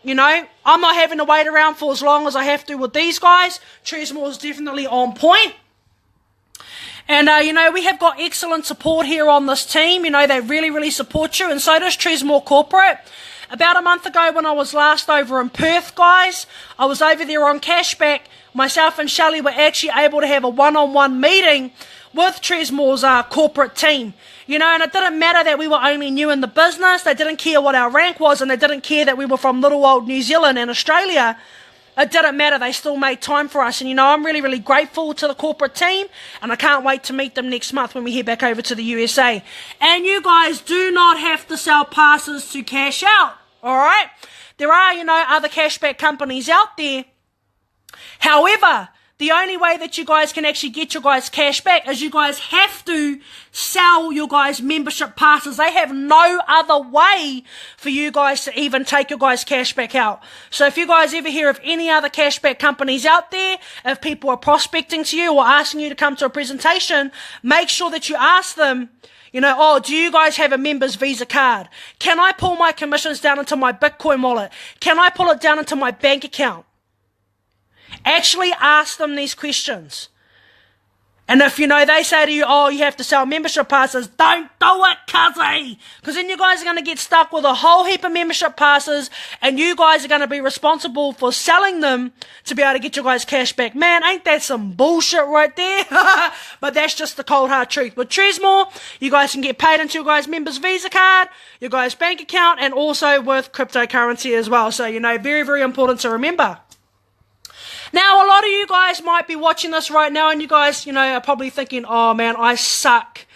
Speaker 1: You know, I'm not having to wait around for as long as I have to with these guys. Tresmore is definitely on point. And, you know, we have got excellent support here on this team. You know, they really, really support you. And so does Tresmore Corporate. About a month ago when I was last over in Perth, guys, I was over there on Cashback. Myself and Shelley were actually able to have a one-on-one meeting with Tresmore's corporate team. You know, and it didn't matter that we were only new in the business. They didn't care what our rank was, and they didn't care that we were from little old New Zealand and Australia. It didn't matter. They still made time for us. And, you know, I'm really, really grateful to the corporate team, and I can't wait to meet them next month when we head back over to the USA. And you guys do not have to sell passes to cash out, all right? There are, you know, other cashback companies out there. However, the only way that you guys can actually get your guys cash back is you guys have to sell your guys membership passes. They have no other way for you guys to even take your guys cash back out. So if you guys ever hear of any other cashback companies out there, if people are prospecting to you or asking you to come to a presentation, make sure that you ask them, you know, oh, do you guys have a members Visa card? Can I pull my commissions down into my Bitcoin wallet? Can I pull it down into my bank account? Actually ask them these questions. And if, you know, they say to you, oh, you have to sell membership passes, don't do it, cuzzy! Because then you guys are going to get stuck with a whole heap of membership passes, and you guys are going to be responsible for selling them to be able to get your guys cash back. Man, ain't that some bullshit right there? But that's just the cold hard truth. With Tresmore, you guys can get paid into your guys' members Visa card, your guys' bank account, and also with cryptocurrency as well. So, you know, very, very important to remember. Now, a lot of you guys might be watching this right now, and you guys, you know, are probably thinking, oh man, I suck.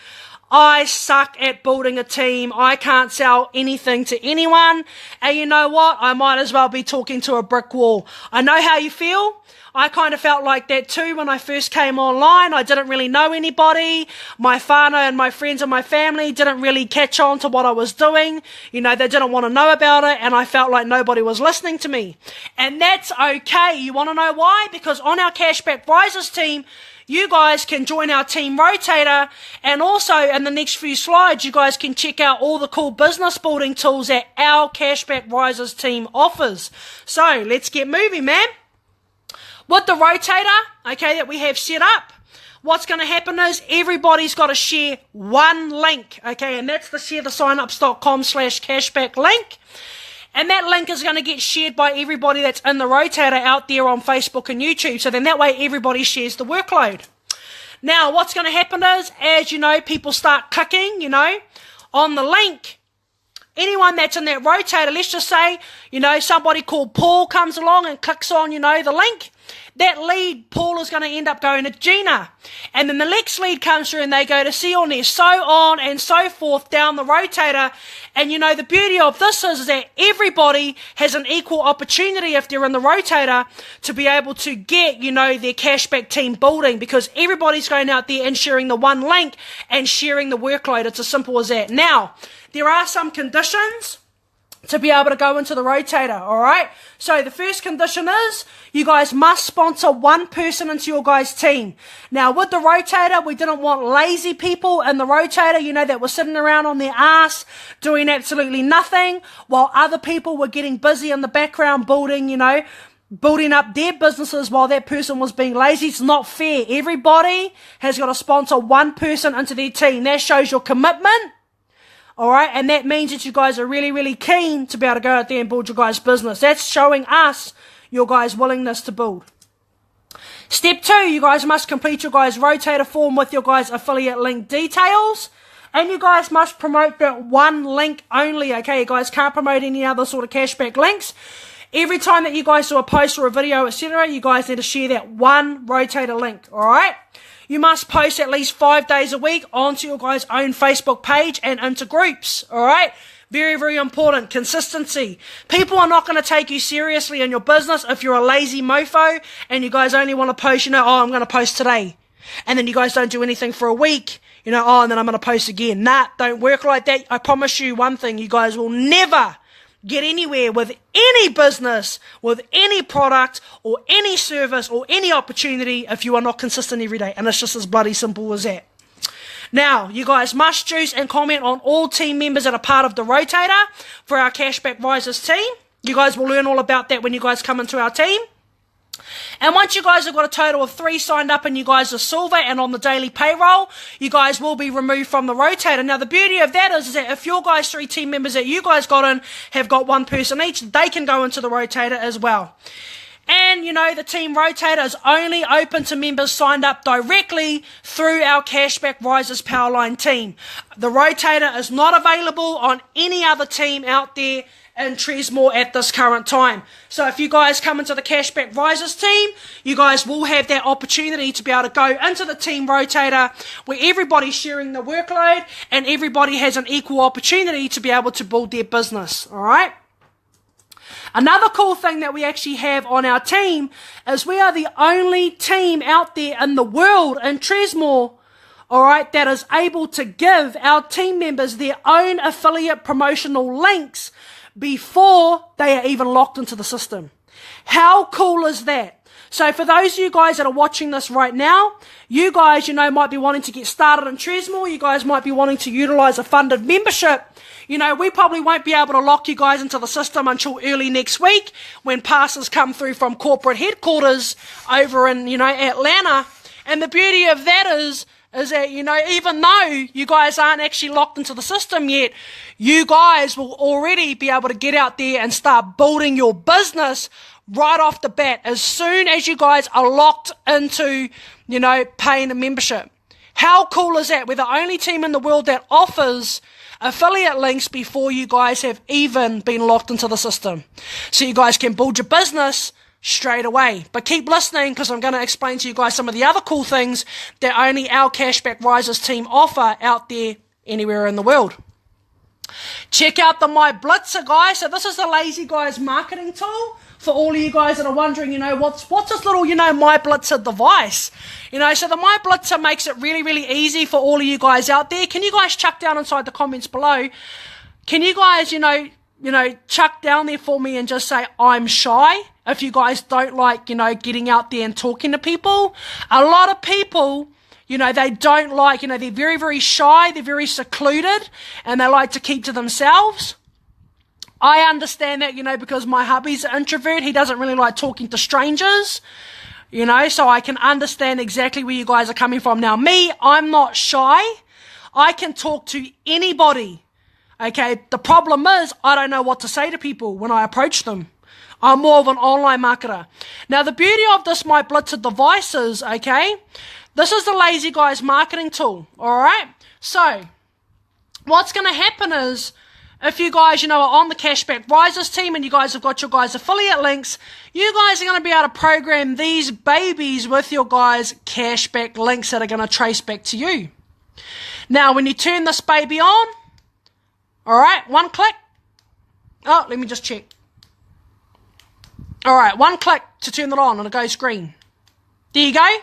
Speaker 1: I suck at building a team. I can't sell anything to anyone. And you know what? I might as well be talking to a brick wall. I know how you feel. I kind of felt like that too when I first came online. I didn't really know anybody. My whānau and my friends and my family didn't really catch on to what I was doing. You know, they didn't want to know about it, and I felt like nobody was listening to me. And that's okay. You want to know why? Because on our Cashback Risers team, you guys can join our team rotator, and also in the next few slides, you guys can check out all the cool business building tools that our Cashback Risers team offers. So let's get moving, man. With the rotator, okay, that we have set up, what's going to happen is everybody's got to share one link, okay, and that's the sharethesignups.com/cashback link. And that link is going to get shared by everybody that's in the rotator out there on Facebook and YouTube. So then that way everybody shares the workload. Now, what's going to happen is, as you know, people start clicking, you know, on the link. Anyone that's in that rotator, let's just say, you know, somebody called Paul comes along and clicks on, you know, the link. that lead, Paul, is going to end up going to Gina. And then the next lead comes through and they go to Sionne, so on and so forth down the rotator. And you know, the beauty of this is that everybody has an equal opportunity if they're in the rotator to be able to get, you know, their cashback team building, because everybody's going out there and sharing the one link and sharing the workload. It's as simple as that. Now, there are some conditions to be able to go into the rotator, all right? So the first condition is you guys must sponsor one person into your guys' team. Now, with the rotator, we didn't want lazy people in the rotator, you know, that were sitting around on their ass doing absolutely nothing while other people were getting busy in the background building, you know, building up their businesses while that person was being lazy. It's not fair. Everybody has got to sponsor one person into their team. That shows your commitment. All right, and that means that you guys are really, really keen to be able to go out there and build your guys' business. That's showing us your guys' willingness to build. Step 2, you guys must complete your guys' rotator form with your guys' affiliate link details. And you guys must promote that one link only, okay? You guys can't promote any other sort of cashback links. Every time that you guys do a post or a video, etc., you guys need to share that one rotator link, all right? You must post at least 5 days a week onto your guys' own Facebook page and into groups, all right? Very, very important. Consistency. People are not going to take you seriously in your business if you're a lazy mofo and you guys only want to post, you know, oh, I'm going to post today. And then you guys don't do anything for a week, you know, oh, and then I'm going to post again. Nah, don't work like that. I promise you one thing, you guys will never get anywhere with any business, with any product, or any service, or any opportunity if you are not consistent every day. And it's just as bloody simple as that. Now, you guys must choose and comment on all team members that are part of the rotator for our Cashback Risers team. You guys will learn all about that when you guys come into our team. And once you guys have got a total of 3 signed up and you guys are silver and on the daily payroll, you guys will be removed from the rotator. Now, the beauty of that is that if your guys' 3 team members that you guys got in have got 1 person each, they can go into the rotator as well. And, you know, the team rotator is only open to members signed up directly through our Cashback Risers Powerline team. The rotator is not available on any other team out there in Tresmore at this current time. So if you guys come into the Cashback Risers team, you guys will have that opportunity to be able to go into the team rotator where everybody's sharing the workload and everybody has an equal opportunity to be able to build their business, all right? Another cool thing that we actually have on our team is we are the only team out there in the world in Tresmore, all right, that is able to give our team members their own affiliate promotional links before they are even locked into the system. How cool is that? So for those of you guys that are watching this right now, you guys, you know, might be wanting to get started in Tresmore. You guys might be wanting to utilize a funded membership. You know, we probably won't be able to lock you guys into the system until early next week when passes come through from corporate headquarters over in, you know, Atlanta. And the beauty of that is that, you know, even though you guys aren't actually locked into the system yet, you guys will already be able to get out there and start building your business right off the bat as soon as you guys are locked into, you know, paying a membership. How cool is that? We're the only team in the world that offers affiliate links before you guys have even been locked into the system. So you guys can build your business straight away. But keep listening because I'm going to explain to you guys some of the other cool things that only our Cashback Risers team offer out there anywhere in the world. Check out the My Blitzer, guys. So this is the Lazy Guys marketing tool for all of you guys that are wondering, you know, what's this little, you know, My Blitzer device? You know, so the My Blitzer makes it really, really easy for all of you guys out there. Can you guys chuck down inside the comments below? Can you guys, you know, chuck down there for me and just say, I'm shy, if you guys don't like, you know, getting out there and talking to people. A lot of people, you know, they don't like, you know, they're very, very shy, they're very secluded, and they like to keep to themselves. I understand that, you know, because my hubby's an introvert, he doesn't really like talking to strangers, you know, so I can understand exactly where you guys are coming from. Now, me, I'm not shy. I can talk to anybody. Okay, the problem is I don't know what to say to people when I approach them. I'm more of an online marketer. Now, the beauty of this My Blitzer device is, okay, this is the Lazy Guys marketing tool, all right? So, what's going to happen is if you guys, are on the Cashback Risers team and you guys have got your guys' affiliate links, you guys are going to be able to program these babies with your guys' cashback links that are going to trace back to you. Now, when you turn this baby on, all right, one click. Oh, let me just check. All right, one click to turn it on and it goes green. There you go.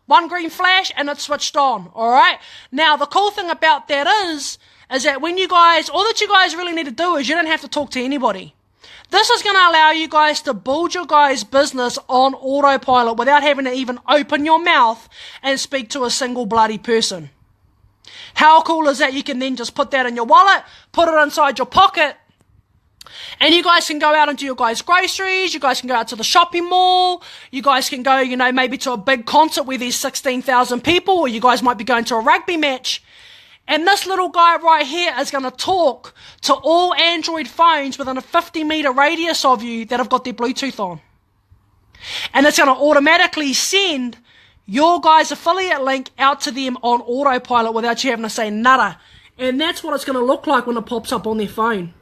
Speaker 1: One green flash and it's switched on. All right. Now, the cool thing about that is that when you guys, all that you guys really need to do is you don't have to talk to anybody. This is going to allow you guys to build your guys' business on autopilot without having to even open your mouth and speak to a single bloody person. How cool is that? You can then just put that in your wallet, put it inside your pocket, and you guys can go out and do your guys' groceries. You guys can go out to the shopping mall. You guys can go, maybe to a big concert where there's 16,000 people, or you guys might be going to a rugby match. And this little guy right here is going to talk to all Android phones within a 50-meter radius of you that have got their Bluetooth on. And it's going to automatically send your guys' affiliate link out to them on autopilot without you having to say nada. And that's what it's going to look like when it pops up on their phone.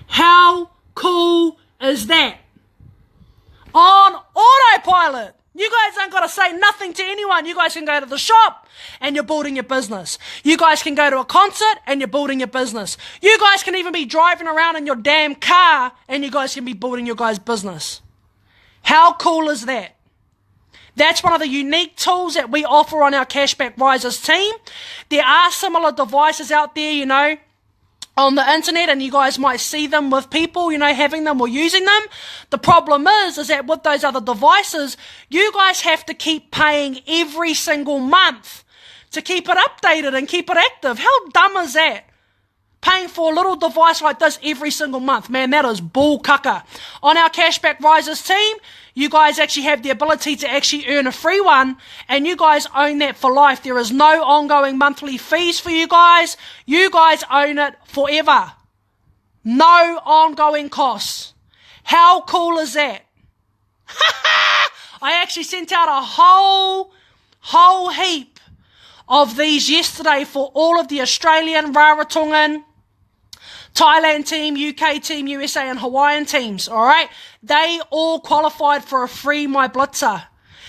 Speaker 1: How cool is that? On autopilot. You guys ain't got to say nothing to anyone. You guys can go to the shop and you're building your business. You guys can go to a concert and you're building your business. You guys can even be driving around in your damn car and you guys can be building your guys' business. How cool is that? That's one of the unique tools that we offer on our Cashback Risers team. There are similar devices out there, on the internet, and you guys might see them with people, having them or using them. The problem is that with those other devices, you guys have to keep paying every single month to keep it updated and keep it active. How dumb is that? Paying for a little device like this every single month. Man, that is bull cucker. On our Cashback Risers team, you guys actually have the ability to actually earn a free one, and you guys own that for life. There is no ongoing monthly fees for you guys. You guys own it forever. No ongoing costs. How cool is that? I actually sent out a whole heap of these yesterday for all of the Australian, Rarotongan, Thailand team, UK team, USA and Hawaiian teams, all right? They all qualified for a free My Blitzer.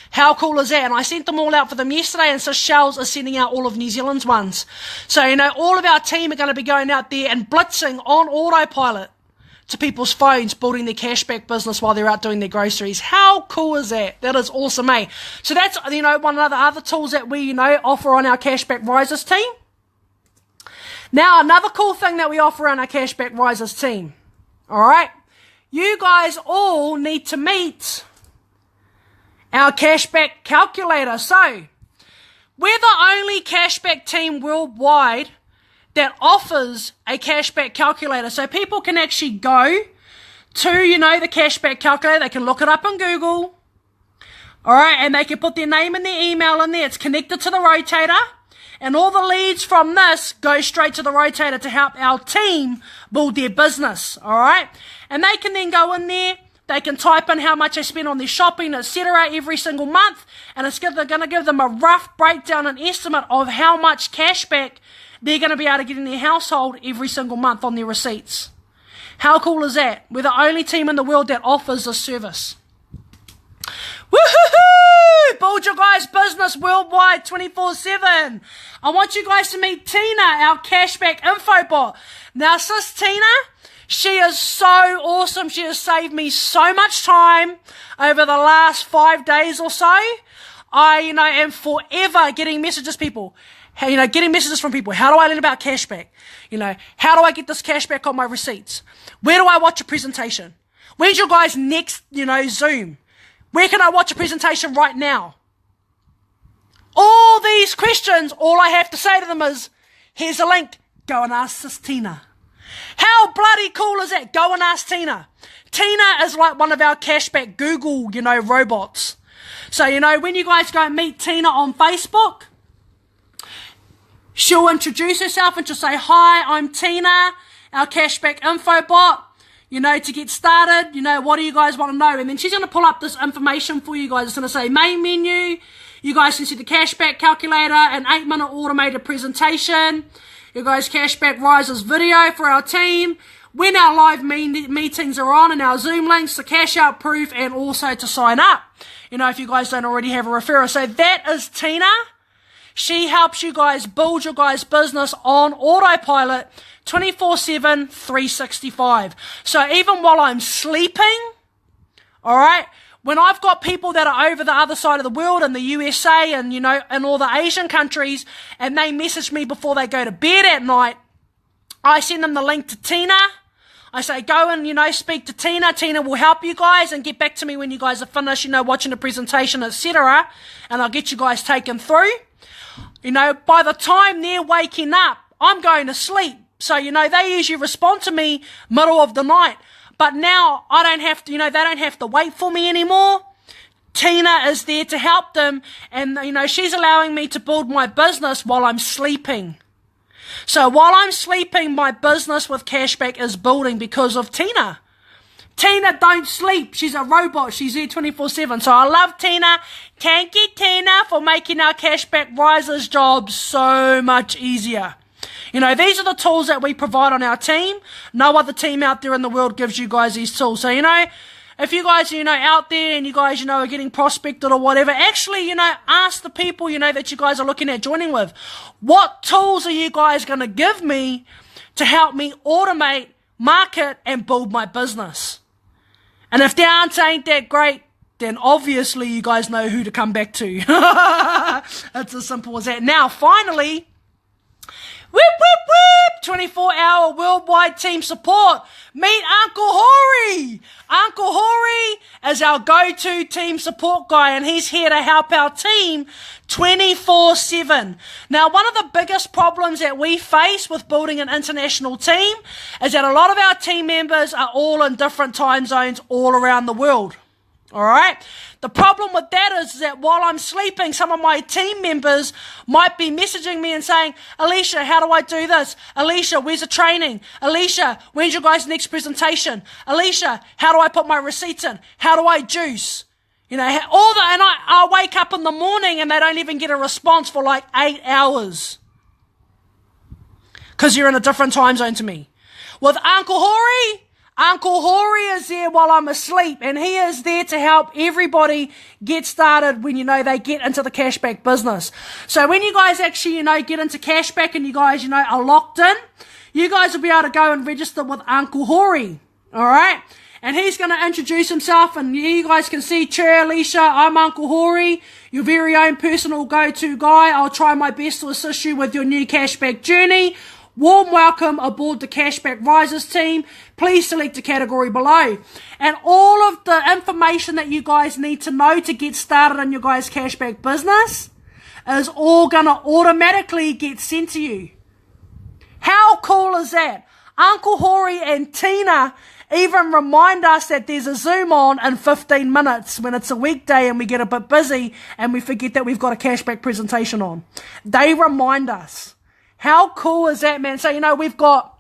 Speaker 1: How cool is that? And I sent them all out for them yesterday, and so Shells are sending out all of New Zealand's ones. So, all of our team are going to be going out there and blitzing on autopilot to people's phones, building their cashback business while they're out doing their groceries. How cool is that? That is awesome, eh? So that's, one of the other tools that we, offer on our Cashback Risers team. Now, another cool thing that we offer on our Cashback Risers team, all right? You guys all need to meet our cashback calculator. So, we're the only cashback team worldwide that offers a cashback calculator. So people can actually go to, the cashback calculator. They can look it up on Google. All right, and they can put their name and their email in there. It's connected to the rotator. And all the leads from this go straight to the rotator to help our team build their business, all right? And they can then go in there, they can type in how much they spend on their shopping, etc. every single month, and it's going to give them a rough breakdown and estimate of how much cashback they're going to be able to get in their household every single month on their receipts. How cool is that? We're the only team in the world that offers this service. Woohoo! Build your guys' business worldwide 24/7. I want you guys to meet Tina, our cashback info bot. Now, sis Tina, she is so awesome. She has saved me so much time over the last 5 days or so. I, am forever getting messages, people. Getting messages from people. How do I learn about cashback? How do I get this cashback on my receipts? Where do I watch a presentation? When's your guys' next, Zoom? Where can I watch a presentation right now? All these questions, all I have to say to them is, here's a link. Go and ask sis Tina. How bloody cool is that? Go and ask Tina. Tina is like one of our cashback Google, robots. So, when you guys go and meet Tina on Facebook, she'll introduce herself and she'll say, hi, I'm Tina, our cashback info bot. To get started, what do you guys want to know? And then she's going to pull up this information for you guys. It's going to say main menu. You guys can see the cashback calculator, an 8-minute automated presentation. you guys, Cashback Risers video for our team, when our live meetings are on, and our Zoom links, the cash out proof, and also to sign up, you know, if you guys don't already have a referral. So that is Tina. She helps you guys build your guys' business on autopilot 24/7, 365. So even while I'm sleeping, all right, when I've got people that are over the other side of the world in the USA and, you know, in all the Asian countries, and they message me before they go to bed at night, I send them the link to Tina. I say, go and, you know, speak to Tina. Tina will help you guys and get back to me when you guys are finished, you know, watching the presentation, etc. And I'll get you guys taken through. You know, by the time they're waking up, I'm going to sleep. So, you know, they usually respond to me middle of the night. But now I don't have to, you know, they don't have to wait for me anymore. Tina is there to help them. And, you know, she's allowing me to build my business while I'm sleeping. So while I'm sleeping, my business with Cashback is building because of Tina. Tina don't sleep. She's a robot. She's there 24/7. So I love Tina. Thank you, Tina, for making our Cashback Risers job so much easier. You know, these are the tools that we provide on our team. No other team out there in the world gives you guys these tools. So, you know, if you guys, you know, out there and you guys, you know, are getting prospected or whatever, actually, you know, ask the people, you know, that you guys are looking at joining with, what tools are you guys going to give me to help me automate, market, and build my business? And if the answer ain't that great, then obviously you guys know who to come back to. It's as simple as that. Now, finally, whoop, whoop, whoop, 24-hour worldwide team support. Meet Uncle Hori. Uncle Hori is our go-to team support guy, and he's here to help our team 24/7. Now, one of the biggest problems that we face with building an international team is that a lot of our team members are all in different time zones all around the world. All right. The problem with that is that while I'm sleeping, some of my team members might be messaging me and saying, Alicia, how do I do this? Alicia, where's the training? Alicia, when's your guys' next presentation? Alicia, how do I put my receipts in? How do I juice? You know, and I wake up in the morning and they don't even get a response for like 8 hours. Because you're in a different time zone to me. With Uncle Hori is there while I'm asleep, and he is there to help everybody get started when, you know, they get into the cashback business. So when you guys actually, you know, get into cashback and you guys, you know, are locked in, you guys will be able to go and register with Uncle Hori. All right. And he's going to introduce himself, and you guys can see, Chair Alicia, I'm Uncle Hori, your very own personal go-to guy. I'll try my best to assist you with your new cashback journey. Warm welcome aboard the Cashback Risers team. Please select the category below. And all of the information that you guys need to know to get started in your guys' cashback business is all going to automatically get sent to you. How cool is that? Uncle Hori and Tina even remind us that there's a Zoom on in 15 minutes when it's a weekday and we get a bit busy and we forget that we've got a cashback presentation on. They remind us. How cool is that, man? So, you know, we've got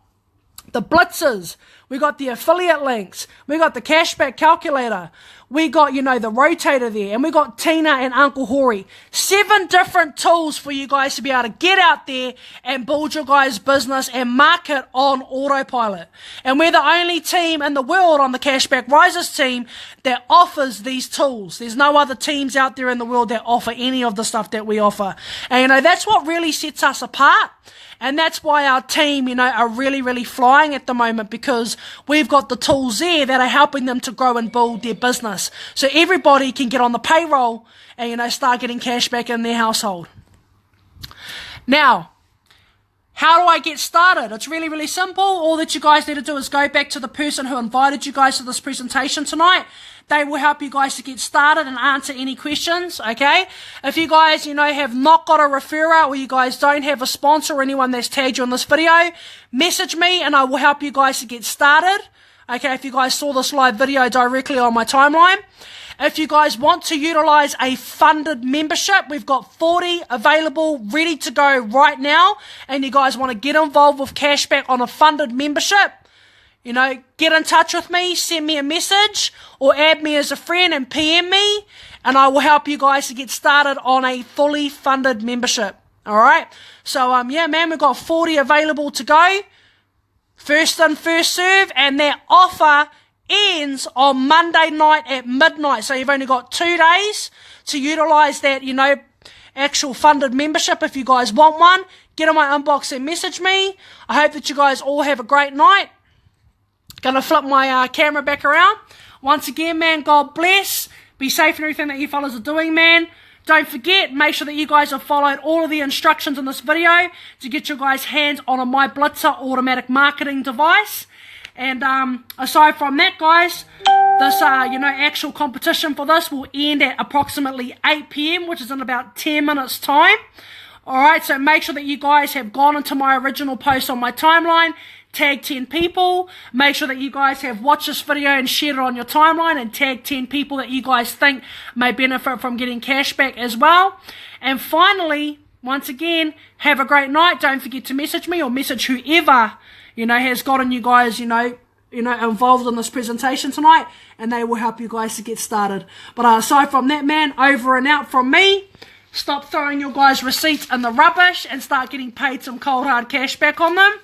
Speaker 1: the blitzers, we got the affiliate links, we got the cashback calculator, we got, you know, the rotator there, and we got Tina and Uncle Hori. 7 different tools for you guys to be able to get out there and build your guys' business and market on autopilot. And we're the only team in the world on the Cashback Risers team that offers these tools. There's no other teams out there in the world that offer any of the stuff that we offer. And, you know, that's what really sets us apart. And that's why our team, you know, are really, really flying at the moment, because we've got the tools there that are helping them to grow and build their business. So everybody can get on the payroll and, you know, start getting cash back in their household. Now, how do I get started? It's really, really simple. All that you guys need to do is go back to the person who invited you guys to this presentation tonight. They will help you guys to get started and answer any questions, okay? If you guys, you know, have not got a referral, or you guys don't have a sponsor or anyone that's tagged you in this video, message me and I will help you guys to get started, okay? If you guys saw this live video directly on my timeline. If you guys want to utilize a funded membership, we've got 40 available, ready to go right now, and you guys want to get involved with cashback on a funded membership, you know, get in touch with me, send me a message, or add me as a friend and PM me, and I will help you guys to get started on a fully funded membership. All right. So, yeah, man, we've got 40 available to go. First in, first serve. And that offer ends on Monday night at midnight. So you've only got 2 days to utilize that, you know, actual funded membership if you guys want one. Get in my inbox and message me. I hope that you guys all have a great night. Gonna flip my camera back around. Once again, man, God bless. Be safe in everything that you fellas are doing, man. Don't forget, make sure that you guys have followed all of the instructions in this video to get your guys' hands on a My Blitzer automatic marketing device. And aside from that, guys, this you know, actual competition for this will end at approximately 8 p.m, which is in about 10 minutes time. Alright, so make sure that you guys have gone into my original post on my timeline, tag 10 people, make sure that you guys have watched this video and shared it on your timeline, and tag 10 people that you guys think may benefit from getting cash back as well. And finally, once again, have a great night. Don't forget to message me or message whoever, you know, has gotten you guys, you know, involved in this presentation tonight, and they will help you guys to get started. But aside from that, man, over and out from me. Stop throwing your guys' receipts in the rubbish and start getting paid some cold hard cash back on them.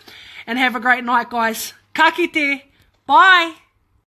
Speaker 1: And have a great night, guys. Ka kite. Bye.